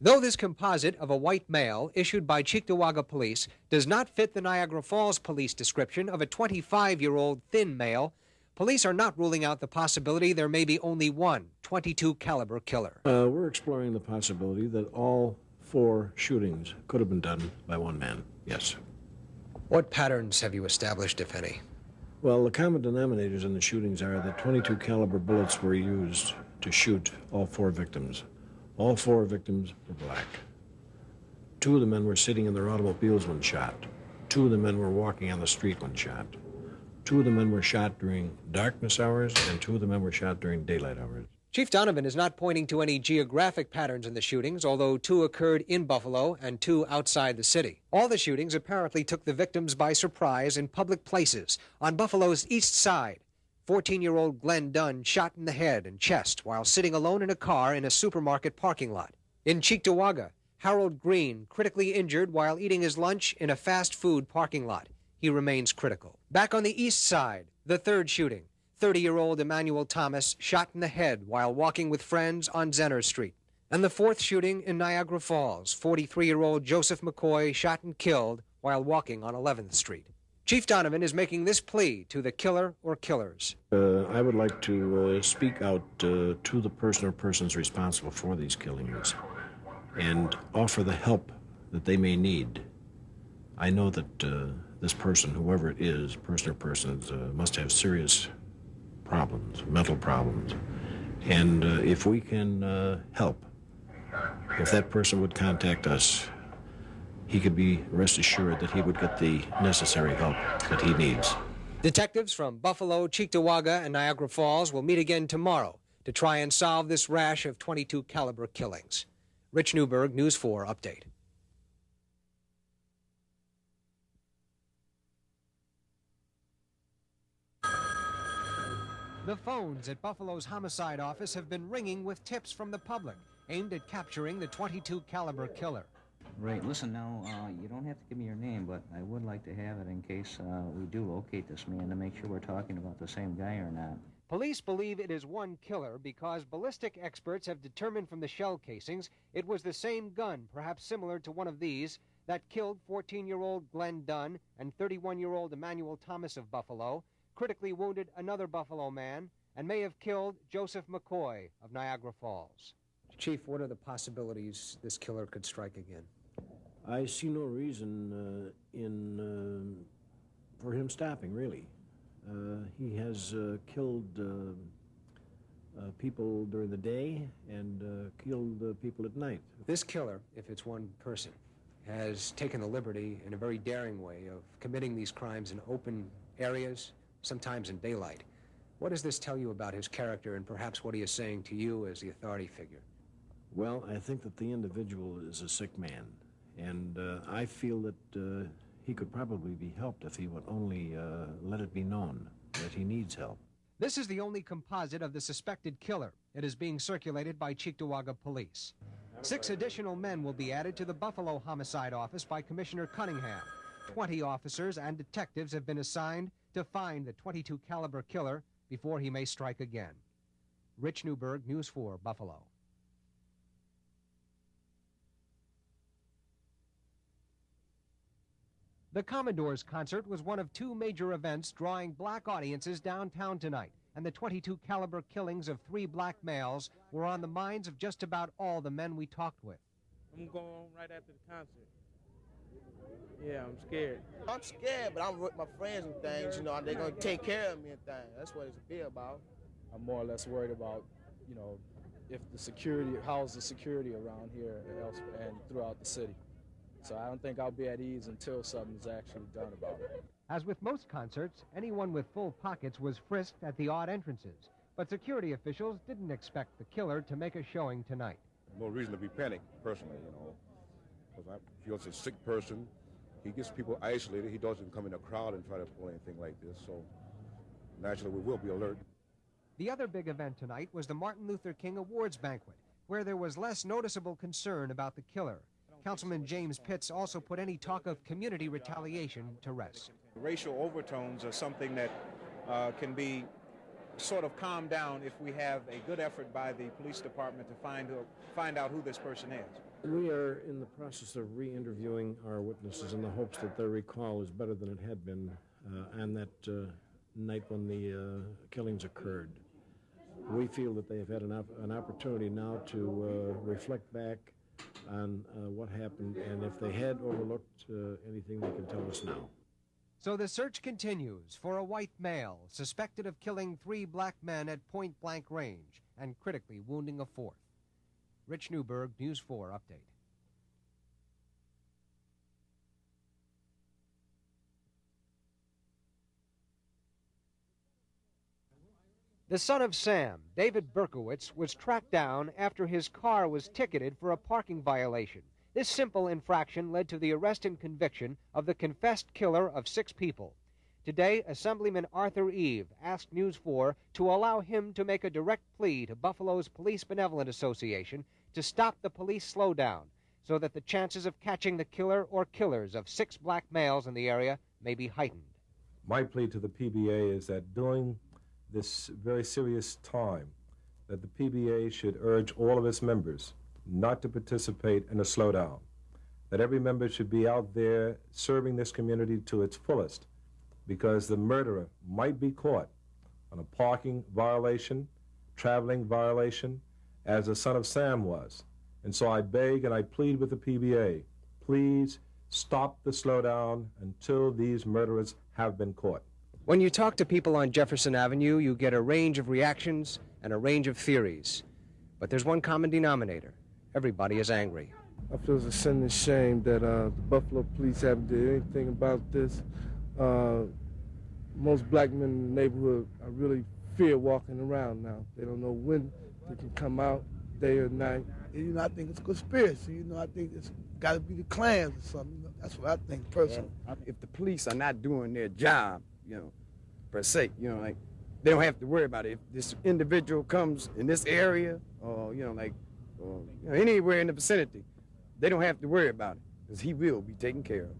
Though this composite of a white male issued by Cheektowaga Police does not fit the Niagara Falls police description of a 25-year-old thin male, police are not ruling out the possibility there may be only one .22 caliber killer. We're exploring the possibility that all 4 shootings could have been done by one man, yes. What patterns have you established, if any? Well, the common denominators in the shootings are that .22 caliber bullets were used to shoot all 4 victims. All 4 victims were black. 2 of the men were sitting in their automobiles when shot. 2 of the men were walking on the street when shot. 2 of the men were shot during darkness hours, and 2 of the men were shot during daylight hours. Chief Donovan is not pointing to any geographic patterns in the shootings, although 2 occurred in Buffalo and 2 outside the city. All the shootings apparently took the victims by surprise in public places. On Buffalo's east side, 14-year-old Glenn Dunn shot in the head and chest while sitting alone in a car in a supermarket parking lot. In Cheektowaga, Harold Green critically injured while eating his lunch in a fast food parking lot. He remains critical. Back on the east side, the 3rd shooting. 30-year-old Emmanuel Thomas shot in the head while walking with friends on Zenner Street. And the 4th shooting in Niagara Falls, 43-year-old Joseph McCoy shot and killed while walking on 11th Street. Chief Donovan is making this plea to the killer or killers. I would like to speak out to the person or persons responsible for these killings and offer the help that they may need. I know that this person, whoever it is, person or persons, must have serious problems, mental problems. And if we can help, if that person would contact us, he could be rest assured that he would get the necessary help that he needs. Detectives from Buffalo, Cheektowaga, and Niagara Falls will meet again tomorrow to try and solve this rash of .22 caliber killings. Rich Newberg, News 4 Update. The phones at Buffalo's homicide office have been ringing with tips from the public aimed at capturing the .22 caliber killer. Right. Listen, now, you don't have to give me your name, but I would like to have it in case we do locate this man to make sure we're talking about the same guy or not. Police believe it is one killer because ballistic experts have determined from the shell casings it was the same gun, perhaps similar to one of these, that killed 14-year-old Glenn Dunn and 31-year-old Emmanuel Thomas of Buffalo, critically wounded another Buffalo man, and may have killed Joseph McCoy of Niagara Falls. Chief, what are the possibilities this killer could strike again? I see no reason for him stopping, really. He has killed people during the day and killed people at night. This killer, if it's one person, has taken the liberty in a very daring way of committing these crimes in open areas, sometimes in daylight. What does this tell you about his character and perhaps what he is saying to you as the authority figure? Well, I think that the individual is a sick man, and I feel that he could probably be helped if he would only let it be known that he needs help. This is the only composite of the suspected killer. It is being circulated by Cheektowaga Police. 6 additional men will be added to the Buffalo Homicide Office by Commissioner Cunningham. 20 officers and detectives have been assigned to find the .22 caliber killer before he may strike again. Rich Newberg, News 4, Buffalo. The Commodore's concert was one of 2 major events drawing black audiences downtown tonight, and the .22 caliber killings of 3 black males were on the minds of just about all the men we talked with. I'm going right after the concert. Yeah, I'm scared. I'm scared, but I'm with my friends and things, you know, they're going to take care of me and things. That's what it's a bit about. I'm more or less worried about, you know, if the security, how's the security around here and throughout the city. So I don't think I'll be at ease until something's actually done about it. As with most concerts, anyone with full pockets was frisked at the odd entrances. But security officials didn't expect the killer to make a showing tonight. No reason to be panicked, personally, you know. Because I feel it's a sick person. He gets people isolated. He doesn't come in a crowd and try to pull anything like this. So naturally, we will be alert. The other big event tonight was the Martin Luther King Awards banquet, where there was less noticeable concern about the killer. Councilman James Pitts also put any talk of community retaliation to rest. Racial overtones are something that can be sort of calm down if we have a good effort by the police department to find out who this person is. We are in the process of re-interviewing our witnesses in the hopes that their recall is better than it had been on that night when the killings occurred. We feel that they have had an opportunity now to reflect back on what happened, and if they had overlooked anything, they can tell us now. So the search continues for a white male suspected of killing 3 black men at point-blank range and critically wounding a 4th. Rich Newberg, News 4 Update. The son of Sam, David Berkowitz, was tracked down after his car was ticketed for a parking violation. This simple infraction led to the arrest and conviction of the confessed killer of 6 people. Today, Assemblyman Arthur Eve asked News 4 to allow him to make a direct plea to Buffalo's Police Benevolent Association to stop the police slowdown so that the chances of catching the killer or killers of 6 black males in the area may be heightened. My plea to the PBA is that during this very serious time, that the PBA should urge all of its members not to participate in a slowdown, that every member should be out there serving this community to its fullest, because the murderer might be caught on a parking violation, traveling violation, as the son of Sam was. And so I beg and I plead with the PBA, please stop the slowdown until these murderers have been caught. When you talk to people on Jefferson Avenue, you get a range of reactions and a range of theories. But there's one common denominator. Everybody is angry. I feel it's a sin and shame that the Buffalo police haven't did anything about this. Most black men in the neighborhood are really fear walking around now. They don't know when they can come out, day or night. And, I think it's a conspiracy. I think it's got to be the clans or something. That's what I think personally. If the police are not doing their job, per se, like, they don't have to worry about it. If this individual comes in this area or, anywhere in the vicinity, they don't have to worry about it because he will be taken care of.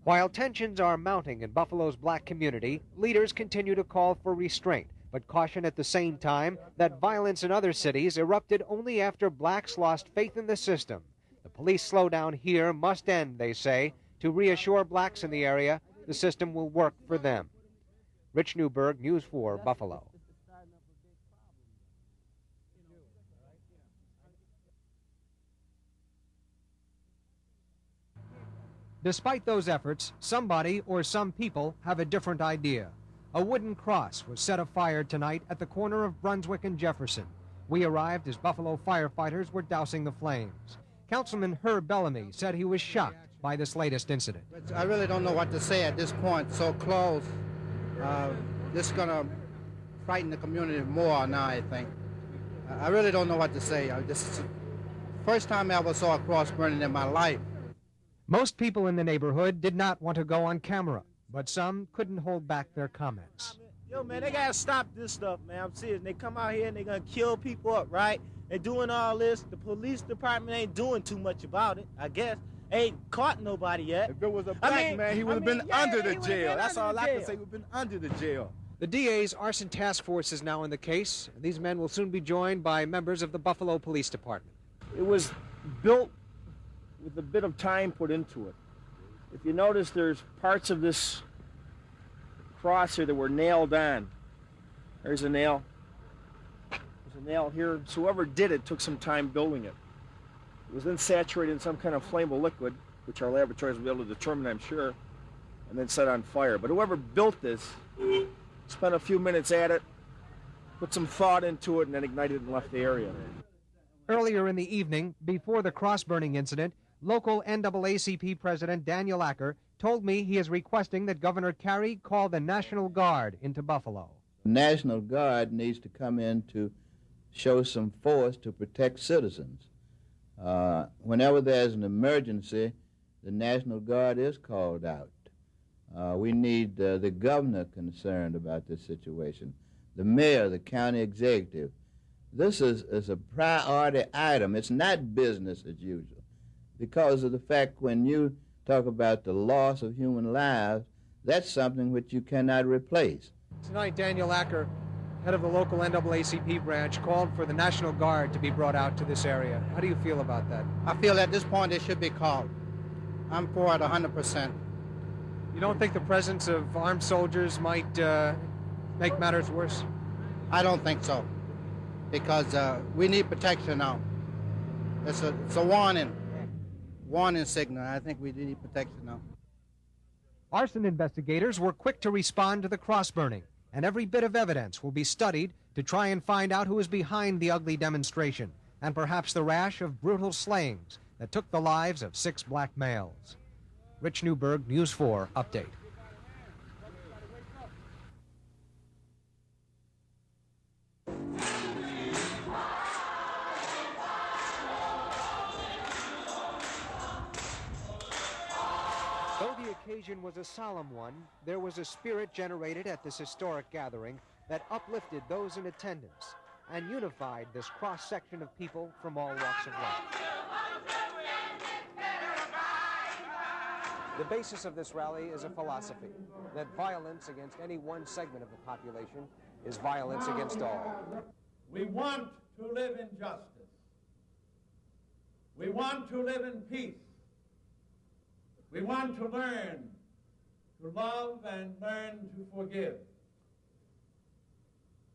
While tensions are mounting in Buffalo's black community, leaders continue to call for restraint, but caution at the same time that violence in other cities erupted only after blacks lost faith in the system. The police slowdown here must end, they say, to reassure blacks in the area the system will work for them. Rich Newberg, News 4, Buffalo. Despite those efforts, somebody or some people have a different idea. A wooden cross was set afire tonight at the corner of Brunswick and Jefferson. We arrived as Buffalo firefighters were dousing the flames. Councilman Herb Bellamy said he was shocked by this latest incident. I really don't know what to say at this point, so close. This is going to frighten the community more now, I think. I really don't know what to say. This is the first time I ever saw a cross burning in my life. Most people in the neighborhood did not want to go on camera, but some couldn't hold back their comments. Yo, man, they gotta stop this stuff, man. I'm serious. They come out here and they're gonna kill people up, right? They're doing all this. The police department ain't doing too much about it, I guess. Ain't caught nobody yet. If it was a black man, he would have been under the jail. That's all I can say. He would have been under the jail. The DA's arson task force is now in the case, and these men will soon be joined by members of the Buffalo Police Department. It was built with a bit of time put into it. If you notice, there's parts of this cross here that were nailed on. There's a nail. There's a nail here. So whoever did it took some time building it. It was then saturated in some kind of flammable liquid, which our laboratories will be able to determine, I'm sure, and then set on fire. But whoever built this spent a few minutes at it, put some thought into it, and then ignited and left the area. Earlier in the evening, before the cross-burning incident, local NAACP President Daniel Acker told me he is requesting that Governor Carey call the National Guard into Buffalo. The National Guard needs to come in to show some force to protect citizens. Whenever there's an emergency, the National Guard is called out. We need the governor concerned about this situation, the mayor, the county executive. This is a priority item. It's not business as usual because of the fact when you talk about the loss of human lives, that's something which you cannot replace. Tonight, Daniel Acker head of the local NAACP branch, called for the National Guard to be brought out to this area. How do you feel about that? I feel at this point it should be called. I'm for it 100%. You don't think the presence of armed soldiers might make matters worse? I don't think so, because we need protection now. It's a warning signal. I think we need protection now. Arson investigators were quick to respond to the cross-burning, and every bit of evidence will be studied to try and find out who is behind the ugly demonstration, and perhaps the rash of brutal slayings that took the lives of 6 black males. Rich Newberg, News 4 Update. Though the occasion was a solemn one, there was a spirit generated at this historic gathering that uplifted those in attendance and unified this cross-section of people from all walks of life. The basis of this rally is a philosophy that violence against any one segment of the population is violence against all. We want to live in justice. We want to live in peace. We want to learn to love and learn to forgive.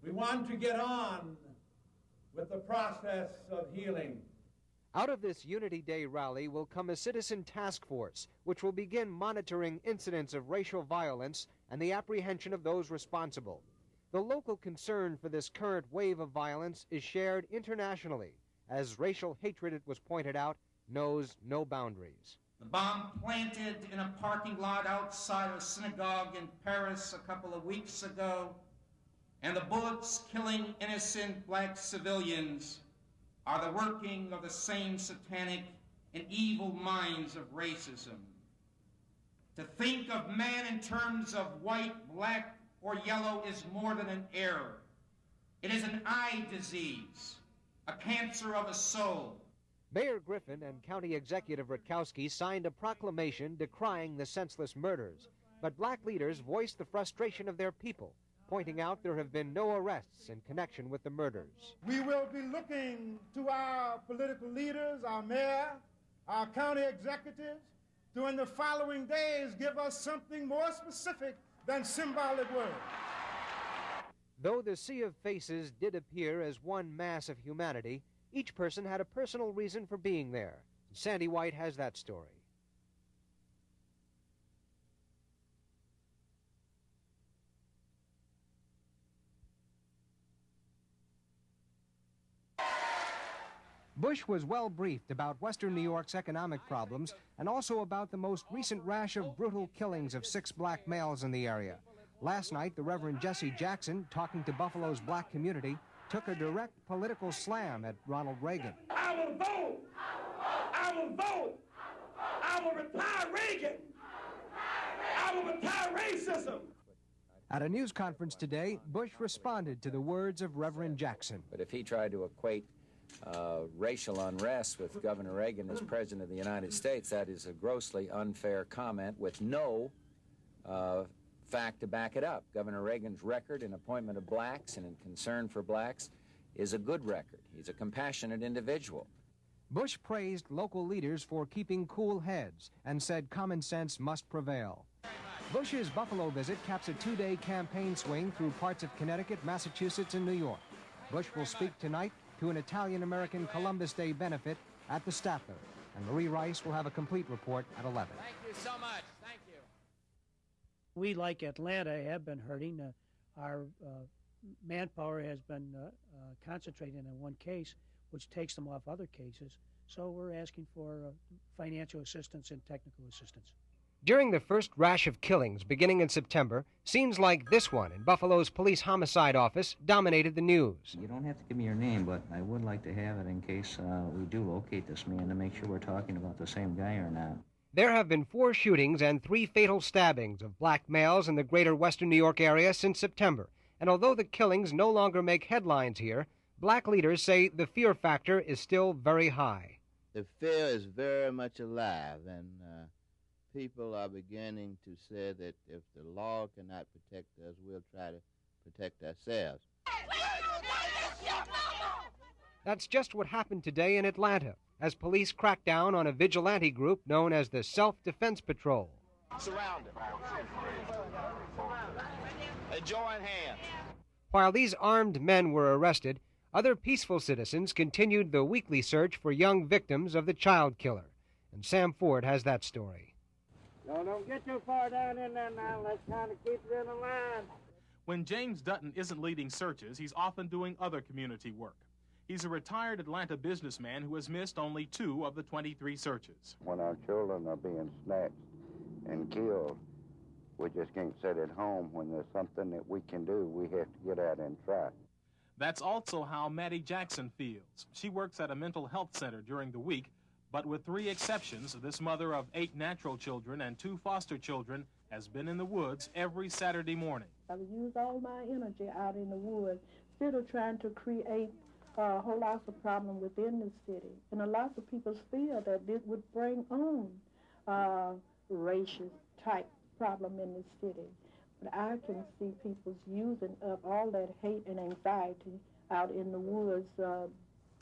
We want to get on with the process of healing. Out of this Unity Day rally will come a citizen task force, which will begin monitoring incidents of racial violence and the apprehension of those responsible. The local concern for this current wave of violence is shared internationally, as racial hatred, it was pointed out, knows no boundaries. The bomb planted in a parking lot outside a synagogue in Paris a couple of weeks ago, and the bullets killing innocent black civilians are the working of the same satanic and evil minds of racism. To think of man in terms of white, black, or yellow is more than an error. It is an eye disease, a cancer of a soul. Mayor Griffin and County Executive Rutkowski signed a proclamation decrying the senseless murders, but black leaders voiced the frustration of their people, pointing out there have been no arrests in connection with the murders. We will be looking to our political leaders, our mayor, our county executives, to in the following days give us something more specific than symbolic words. Though the sea of faces did appear as one mass of humanity, each person had a personal reason for being there. Sandy White has that story. Bush was well briefed about Western New York's economic problems and also about the most recent rash of brutal killings of 6 black males in the area. Last night, the Reverend Jesse Jackson, talking to Buffalo's black community, took a direct political slam at Ronald Reagan. I will vote! I will vote! I will retire Reagan! I will retire racism! At a news conference today, Bush responded to the words of Reverend Jackson. But if he tried to equate racial unrest with Governor Reagan as President of the United States, that is a grossly unfair comment with no fact to back it up. Governor Reagan's record in appointment of blacks and in concern for blacks is a good record. He's a compassionate individual. Bush praised local leaders for keeping cool heads and said common sense must prevail. Bush's Buffalo visit caps a 2-day campaign swing through parts of Connecticut, Massachusetts, and New York. Bush will speak tonight to an Italian-American Columbus Day benefit at the Statler, and Marie Rice will have a complete report at 11. Thank you so much. Thank you. We, like Atlanta, have been hurting. Our manpower has been concentrating on one case, which takes them off other cases. So we're asking for financial assistance and technical assistance. During the first rash of killings beginning in September, scenes like this one in Buffalo's police homicide office dominated the news. You don't have to give me your name, but I would like to have it in case we do locate this man to make sure we're talking about the same guy or not. There have been 4 shootings and 3 fatal stabbings of black males in the greater Western New York area since September. And although the killings no longer make headlines here, black leaders say the fear factor is still very high. The fear is very much alive, and people are beginning to say that if the law cannot protect us, we'll try to protect ourselves. That's just what happened today in Atlanta, as police cracked down on a vigilante group known as the Self-Defense Patrol. Surrounded. And join hands. While these armed men were arrested, other peaceful citizens continued the weekly search for young victims of the child killer. And Sam Ford has that story. No, don't get too far down in there now. Let's kind of keep it in a line. When James Dutton isn't leading searches, he's often doing other community work. He's a retired Atlanta businessman who has missed only 2 of the 23 searches. When our children are being snatched and killed, we just can't sit at home. When there's something that we can do, we have to get out and try. That's also how Maddie Jackson feels. She works at a mental health center during the week, but with 3 exceptions, this mother of 8 natural children and 2 foster children has been in the woods every Saturday morning. I've used all my energy out in the woods, instead of trying to create a whole lot of problem within the city. And a lot of people feel that this would bring on racial type problem in the city. But I can see people using up all that hate and anxiety out in the woods,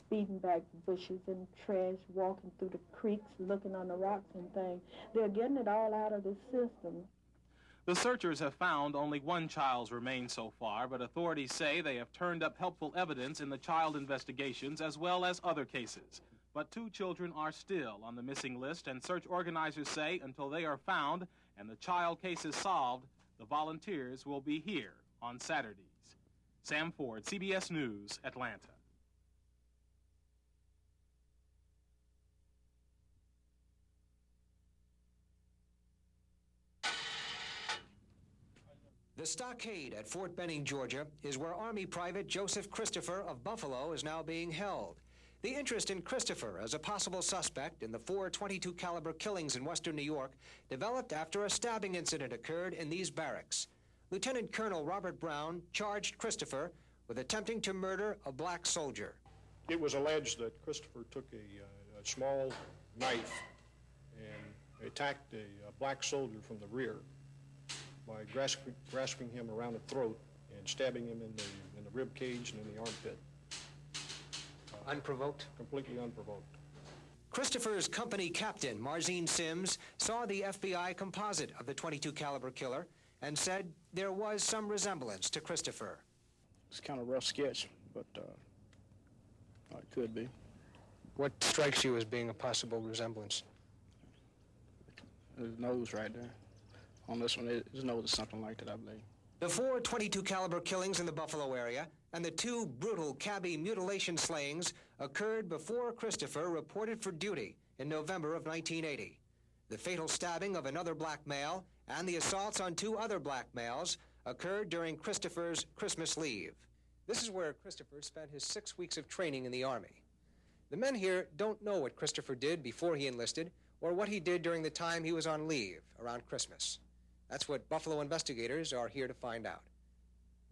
beating back bushes and trash, walking through the creeks, looking on the rocks and things. They're getting it all out of the system. The searchers have found only 1 child's remains so far, but authorities say they have turned up helpful evidence in the child investigations as well as other cases. But 2 children are still on the missing list, and search organizers say until they are found and the child case is solved, the volunteers will be here on Saturdays. Sam Ford, CBS News, Atlanta. The stockade at Fort Benning, Georgia, is where Army Private Joseph Christopher of Buffalo is now being held. The interest in Christopher as a possible suspect in the 4 .22 caliber killings in western New York developed after a stabbing incident occurred in these barracks. Lieutenant Colonel Robert Brown charged Christopher with attempting to murder a black soldier. It was alleged that Christopher took a small knife and attacked a black soldier from the rear by grasping him around the throat and stabbing him in the rib cage and in the armpit. Unprovoked? Completely unprovoked. Christopher's company captain, Marzine Sims, saw the FBI composite of the .22 caliber killer and said there was some resemblance to Christopher. It's kind of a rough sketch, but it could be. What strikes you as being a possible resemblance? His nose right there. On this one, his nose is something like that, I believe. The 4 .22 caliber killings in the Buffalo area and the 2 brutal cabbie mutilation slayings occurred before Christopher reported for duty in November of 1980. The fatal stabbing of another black male and the assaults on 2 other black males occurred during Christopher's Christmas leave. This is where Christopher spent his 6 weeks of training in the Army. The men here don't know what Christopher did before he enlisted or what he did during the time he was on leave around Christmas. That's what Buffalo investigators are here to find out.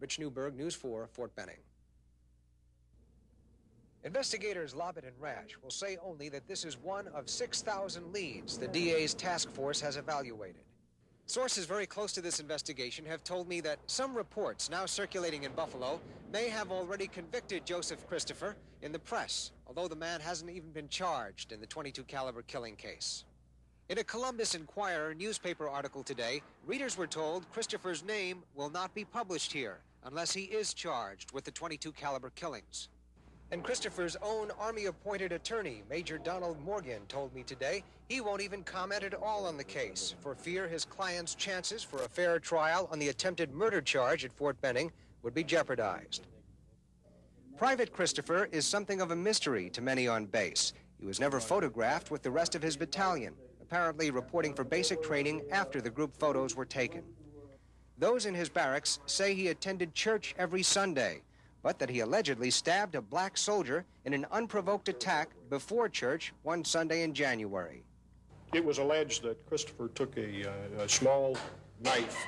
Rich Newberg, News 4, Fort Benning. Investigators Lobbett and Rash will say only that this is one of 6,000 leads the DA's task force has evaluated. Sources very close to this investigation have told me that some reports now circulating in Buffalo may have already convicted Joseph Christopher in the press, although the man hasn't even been charged in the .22 caliber killing case. In a Columbus Inquirer newspaper article today, readers were told Christopher's name will not be published here unless he is charged with the .22 caliber killings. And Christopher's own Army-appointed attorney, Major Donald Morgan, told me today he won't even comment at all on the case for fear his client's chances for a fair trial on the attempted murder charge at Fort Benning would be jeopardized. Private Christopher is something of a mystery to many on base. He was never photographed with the rest of his battalion, apparently reporting for basic training after the group photos were taken. Those in his barracks say he attended church every Sunday, but that he allegedly stabbed a black soldier in an unprovoked attack before church one Sunday in January. It was alleged that Christopher took a small knife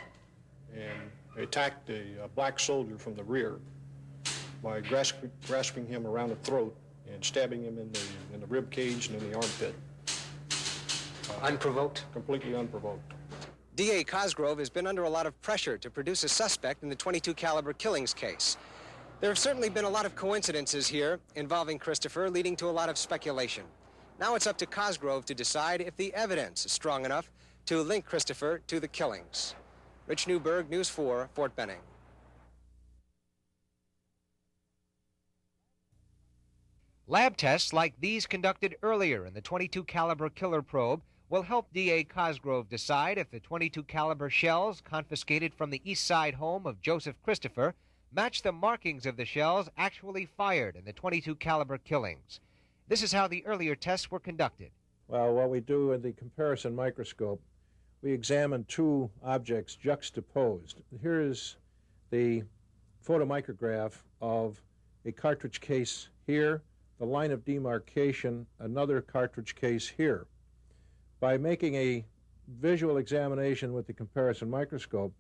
and attacked a black soldier from the rear by grasping him around the throat and stabbing him in the rib cage and in the armpit. Unprovoked? Completely unprovoked. DA Cosgrove has been under a lot of pressure to produce a suspect in the .22 caliber killings case. There have certainly been a lot of coincidences here involving Christopher, leading to a lot of speculation. Now it's up to Cosgrove to decide if the evidence is strong enough to link Christopher to the killings. Rich Newberg, News 4, Fort Benning. Lab tests like these conducted earlier in the .22 caliber killer probe will help DA Cosgrove decide if the .22 caliber shells confiscated from the East Side home of Joseph Christopher match the markings of the shells actually fired in the .22 caliber killings. This is how the earlier tests were conducted. Well, what we do in the comparison microscope, we examine two objects juxtaposed. Here is the photomicrograph of a cartridge case here, the line of demarcation, another cartridge case here. By making a visual examination with the comparison microscope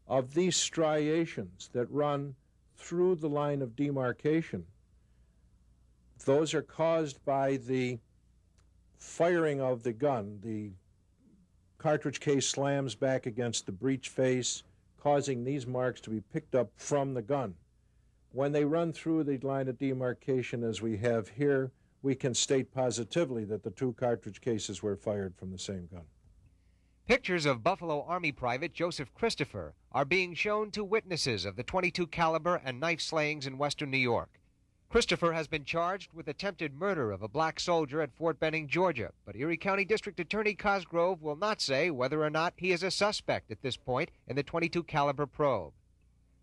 of these striations that run through the line of demarcation, those are caused by the firing of the gun. The cartridge case slams back against the breech face, causing these marks to be picked up from the gun. When they run through the line of demarcation as we have here, we can state positively that the two cartridge cases were fired from the same gun. Pictures of Buffalo Army Private Joseph Christopher are being shown to witnesses of the .22 caliber and knife slayings in western New York. Christopher has been charged with attempted murder of a black soldier at Fort Benning, Georgia, but Erie County District Attorney Cosgrove will not say whether or not he is a suspect at this point in the .22 caliber probe.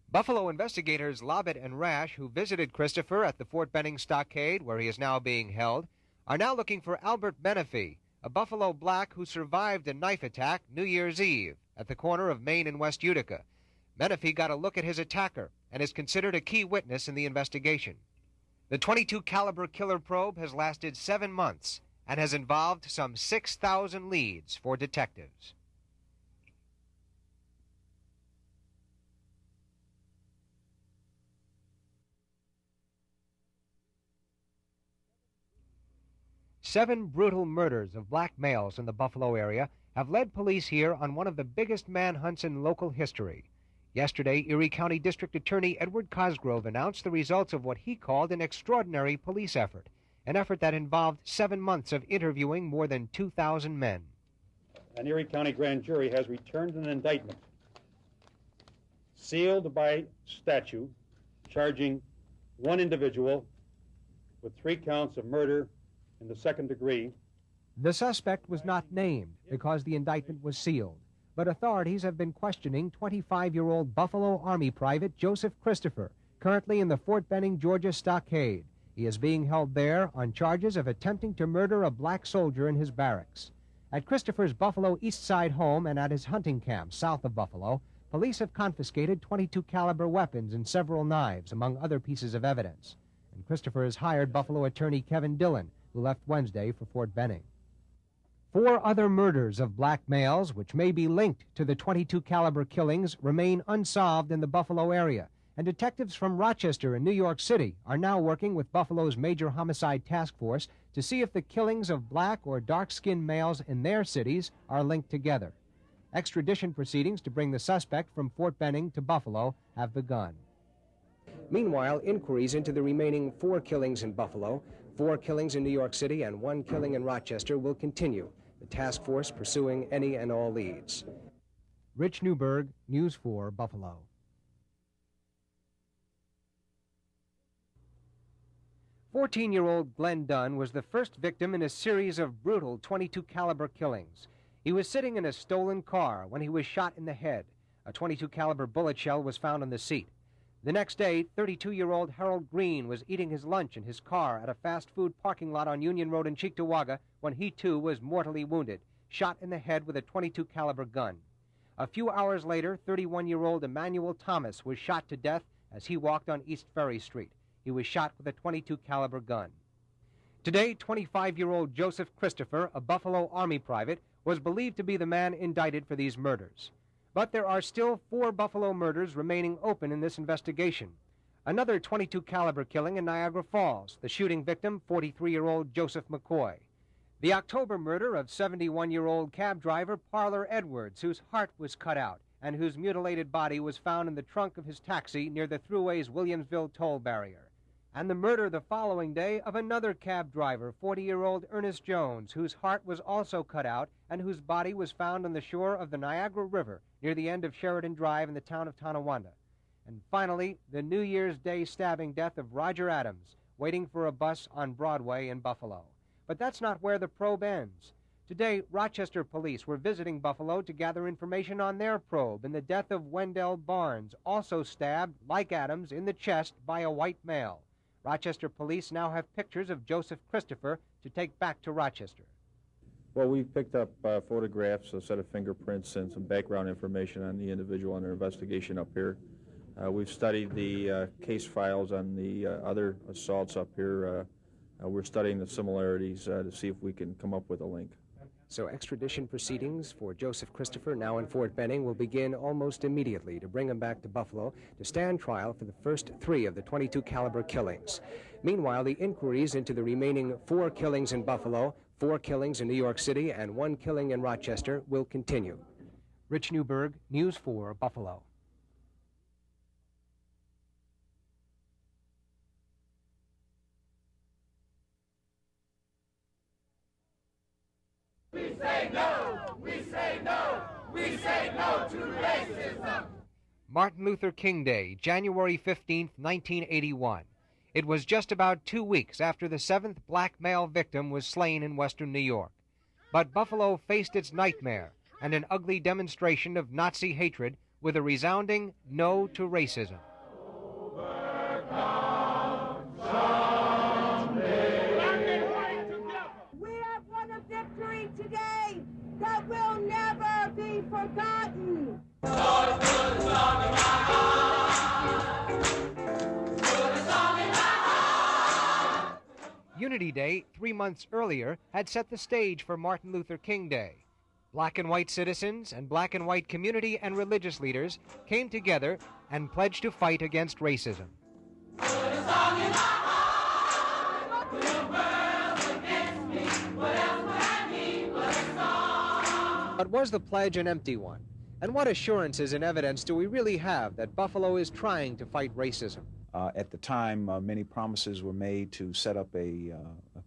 Buffalo investigators Lobbett and Rash, who visited Christopher at the Fort Benning stockade, where he is now being held, are now looking for Albert Menifee, a Buffalo black who survived a knife attack New Year's Eve at the corner of Main and West Utica. Menifee got a look at his attacker and is considered a key witness in the investigation. The .22 caliber killer probe has lasted 7 months and has involved some 6,000 leads for detectives. Seven brutal murders of black males in the Buffalo area have led police here on one of the biggest manhunts in local history. Yesterday, Erie County District Attorney Edward Cosgrove announced the results of what he called an extraordinary police effort, an effort that involved 7 months of interviewing more than 2,000 men. An Erie County grand jury has returned an indictment sealed by statute charging one individual with 3 counts of murder in the second degree. The suspect was not named because the indictment was sealed, but authorities have been questioning 25-year-old Buffalo Army Private Joseph Christopher, currently in the Fort Benning, Georgia stockade. He is being held there on charges of attempting to murder a black soldier in his barracks. At Christopher's Buffalo East Side home and at his hunting camp south of Buffalo, police have confiscated .22 caliber weapons and several knives, among other pieces of evidence. And Christopher has hired Buffalo attorney Kevin Dillon, who left Wednesday for Fort Benning. 4 other murders of black males, which may be linked to the .22 caliber killings, remain unsolved in the Buffalo area, and detectives from Rochester and New York City are now working with Buffalo's Major Homicide Task Force to see if the killings of black or dark-skinned males in their cities are linked together. Extradition proceedings to bring the suspect from Fort Benning to Buffalo have begun. Meanwhile, inquiries into the remaining 4 killings in Buffalo, 4 killings in New York City, and 1 killing in Rochester will continue, the task force pursuing any and all leads. Rich Newberg, News 4, Buffalo. "14-year-old Glenn Dunn was the first victim in a series of brutal .22 caliber killings. He was sitting in a stolen car when he was shot in the head. A .22 caliber bullet shell was found on the seat. The next day, 32-year-old Harold Green was eating his lunch in his car at a fast food parking lot on Union Road in Cheektowaga when he too was mortally wounded, shot in the head with a .22 caliber gun. A few hours later, 31-year-old Emmanuel Thomas was shot to death as he walked on East Ferry Street. He was shot with a .22 caliber gun. Today, 25-year-old Joseph Christopher, a Buffalo Army private, was believed to be the man indicted for these murders. But there are still 4 Buffalo murders remaining open in this investigation. Another .22 caliber killing in Niagara Falls, the shooting victim, 43-year-old Joseph McCoy. The October murder of 71-year-old cab driver Parler Edwards, whose heart was cut out and whose mutilated body was found in the trunk of his taxi near the Thruway's Williamsville toll barrier. And the murder the following day of another cab driver, 40-year-old Ernest Jones, whose heart was also cut out and whose body was found on the shore of the Niagara River near the end of Sheridan Drive in the town of Tonawanda. And finally, the New Year's Day stabbing death of Roger Adams, waiting for a bus on Broadway in Buffalo. But that's not where the probe ends. Today, Rochester police were visiting Buffalo to gather information on their probe in the death of Wendell Barnes, also stabbed, like Adams, in the chest by a white male. Rochester police now have pictures of Joseph Christopher to take back to Rochester. Well, we picked up photographs, a set of fingerprints, and some background information on the individual under investigation up here. We've studied the case files on the other assaults up here. We're studying the similarities to see if we can come up with a link. So extradition proceedings for Joseph Christopher, now in Fort Benning, will begin almost immediately to bring him back to Buffalo to stand trial for the first 3 of the .22 caliber killings. Meanwhile, the inquiries into the remaining 4 killings in Buffalo, 4 killings in New York City, and 1 killing in Rochester will continue. Rich Newberg, News 4, Buffalo. We say no! We say no! We say no to racism! Martin Luther King Day, January 15, 1981. It was just about 2 weeks after the 7th black male victim was slain in western New York. But Buffalo faced its nightmare and an ugly demonstration of Nazi hatred with a resounding no to racism. Victory today that will never be forgotten. Unity Day, 3 months earlier, had set the stage for Martin Luther King Day. Black and white citizens and black and white community and religious leaders came together and pledged to fight against racism. But was the pledge an empty one? And what assurances and evidence do we really have that Buffalo is trying to fight racism? At the time, many promises were made to set up a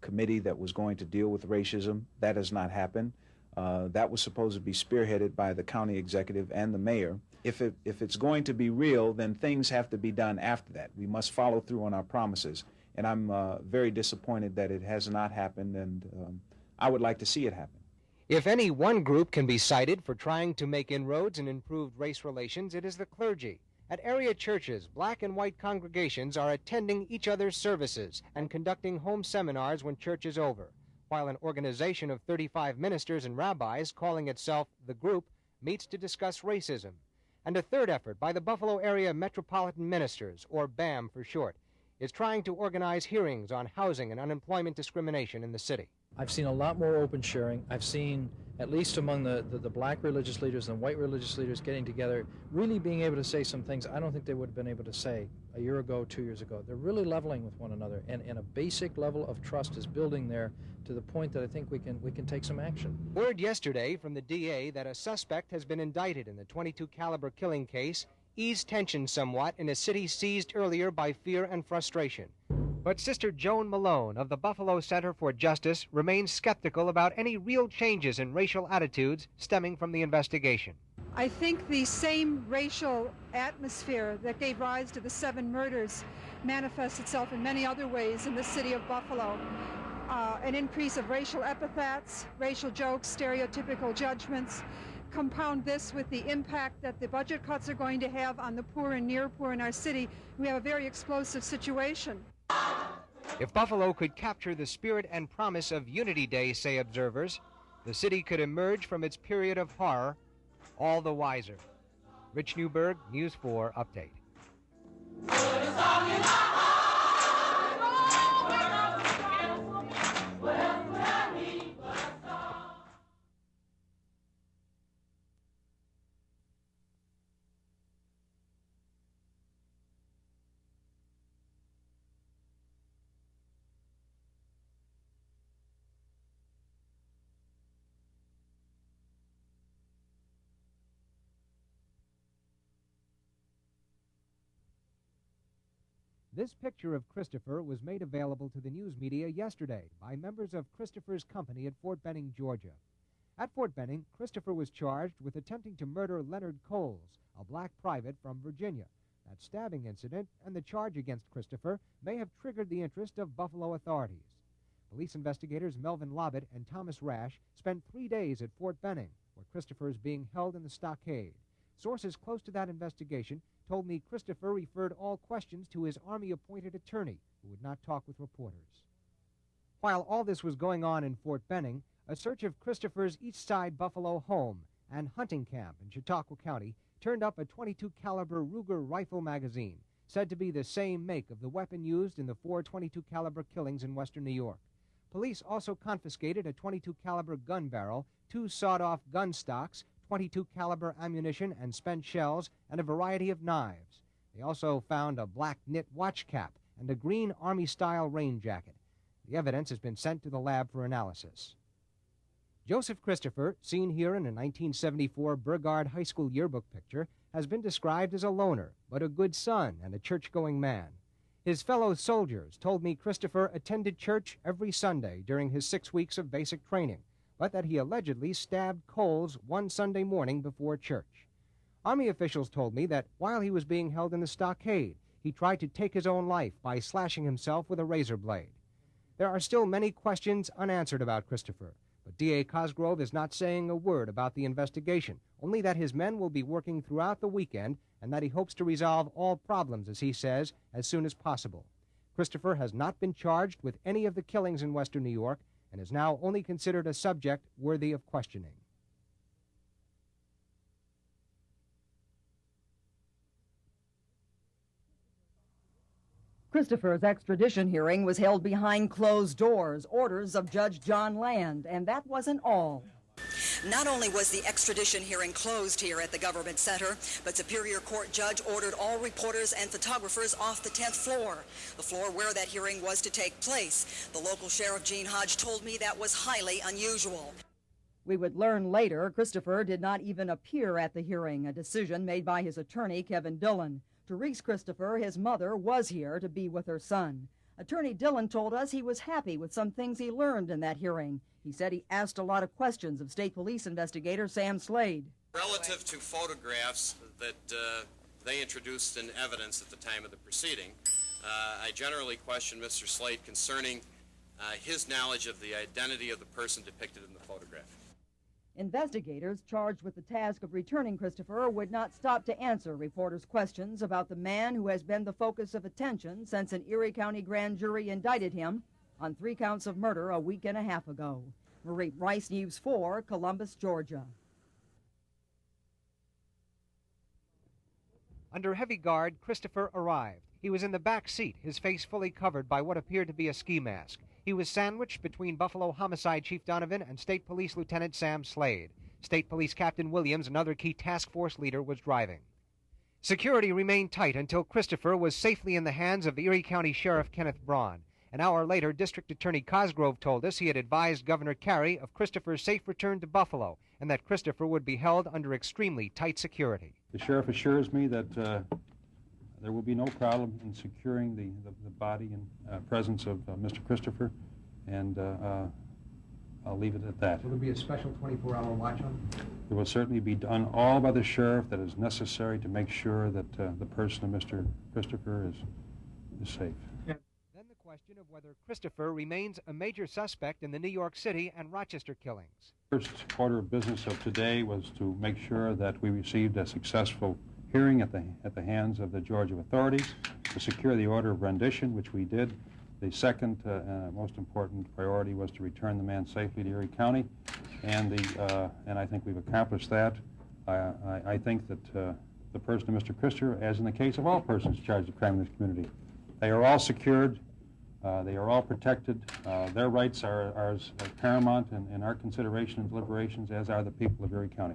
committee that was going to deal with racism. That has not happened. That was supposed to be spearheaded by the county executive and the mayor. If it's going to be real, then things have to be done after that. We must follow through on our promises. And I'm very disappointed that it has not happened, and I would like to see it happen. If any one group can be cited for trying to make inroads and improved race relations, it is the clergy. At area churches, black and white congregations are attending each other's services and conducting home seminars when church is over, while an organization of 35 ministers and rabbis calling itself The Group meets to discuss racism. And a third effort by the Buffalo Area Metropolitan Ministers, or BAM for short, is trying to organize hearings on housing and unemployment discrimination in the city. I've seen a lot more open sharing. I've seen, at least among the black religious leaders and white religious leaders getting together, really being able to say some things I don't think they would have been able to say a year ago, 2 years ago. They're really leveling with one another, and a basic level of trust is building there to the point that I think we can take some action. Word yesterday from the DA that a suspect has been indicted in the .22 caliber killing case eased tension somewhat in a city seized earlier by fear and frustration. But Sister Joan Malone of the Buffalo Center for Justice remains skeptical about any real changes in racial attitudes stemming from the investigation. I think the same racial atmosphere that gave rise to the 7 murders manifests itself in many other ways in the city of Buffalo. An increase of racial epithets, racial jokes, stereotypical judgments. Compound this with the impact that the budget cuts are going to have on the poor and near poor in our city. We have a very explosive situation. If Buffalo could capture the spirit and promise of Unity Day, say observers, the city could emerge from its period of horror all the wiser. Rich Newberg, News 4 Update. This picture of Christopher was made available to the news media yesterday by members of Christopher's company at Fort Benning, Georgia. At Fort Benning, Christopher was charged with attempting to murder Leonard Coles, a black private from Virginia. That stabbing incident and the charge against Christopher may have triggered the interest of Buffalo authorities. Police investigators Melvin Lobbett and Thomas Rash spent 3 days at Fort Benning, where Christopher is being held in the stockade. Sources close to that investigation told me Christopher referred all questions to his Army-appointed attorney, who would not talk with reporters. While all this was going on in Fort Benning, a search of Christopher's East Side Buffalo home and hunting camp in Chautauqua County turned up a .22 caliber Ruger rifle magazine, said to be the same make of the weapon used in the 4 .22 caliber killings in western New York. Police also confiscated a .22 caliber gun barrel, 2 sawed-off gun stocks, .22 caliber ammunition and spent shells, and a variety of knives. They also found a black knit watch cap and a green Army-style rain jacket. The evidence has been sent to the lab for analysis. Joseph Christopher, seen here in a 1974 Burgard High School yearbook picture, has been described as a loner, but a good son and a church-going man. His fellow soldiers told me Christopher attended church every Sunday during his 6 weeks of basic training, but that he allegedly stabbed Coles one Sunday morning before church. Army officials told me that while he was being held in the stockade, he tried to take his own life by slashing himself with a razor blade. There are still many questions unanswered about Christopher, but D.A. Cosgrove is not saying a word about the investigation, only that his men will be working throughout the weekend and that he hopes to resolve all problems, as he says, as soon as possible. Christopher has not been charged with any of the killings in western New York and is now only considered a subject worthy of questioning. Christopher's extradition hearing was held behind closed doors, orders of Judge John Land, and that wasn't all. Not only was the extradition hearing closed here at the Government Center, but Superior Court judge ordered all reporters and photographers off the 10th floor, the floor where that hearing was to take place. The local sheriff, Gene Hodge, told me that was highly unusual. We would learn later Christopher did not even appear at the hearing, a decision made by his attorney, Kevin Dillon. Therese Christopher, his mother, was here to be with her son. Attorney Dillon told us he was happy with some things he learned in that hearing. He said he asked a lot of questions of State Police investigator Sam Slade. Relative to photographs that they introduced in evidence at the time of the proceeding, I generally question Mr. Slade concerning his knowledge of the identity of the person depicted in the photograph. Investigators charged with the task of returning Christopher would not stop to answer reporters' questions about the man who has been the focus of attention since an Erie County grand jury indicted him on 3 counts of murder a week and a half ago. Marie Rice, News 4, Columbus, Georgia. Under heavy guard, Christopher arrived. He was in the back seat, his face fully covered by what appeared to be a ski mask. He was sandwiched between Buffalo Homicide Chief Donovan and State Police Lieutenant Sam Slade. State Police Captain Williams, another key task force leader, was driving. Security remained tight until Christopher was safely in the hands of Erie County Sheriff Kenneth Braun. An hour later, District Attorney Cosgrove told us he had advised Governor Carey of Christopher's safe return to Buffalo and that Christopher would be held under extremely tight security. The sheriff assures me that there will be no problem in securing the body and presence of Mr. Christopher, and I'll leave it at that. Will there be a special 24-hour watch on him? It will certainly be done all by the sheriff that is necessary to make sure that the person of Mr. Christopher is safe. Then the question of whether Christopher remains a major suspect in the New York City and Rochester killings. First order of business of today was to make sure that we received a successful hearing at the hands of the Georgia authorities to secure the order of rendition, which we did. The second most important priority was to return the man safely to Erie County, and I think we've accomplished that. I think that the person of Mr. Christopher, as in the case of all persons charged with crime in this community, they are all secured, they are all protected. Their rights are paramount in our consideration and deliberations, as are the people of Erie County.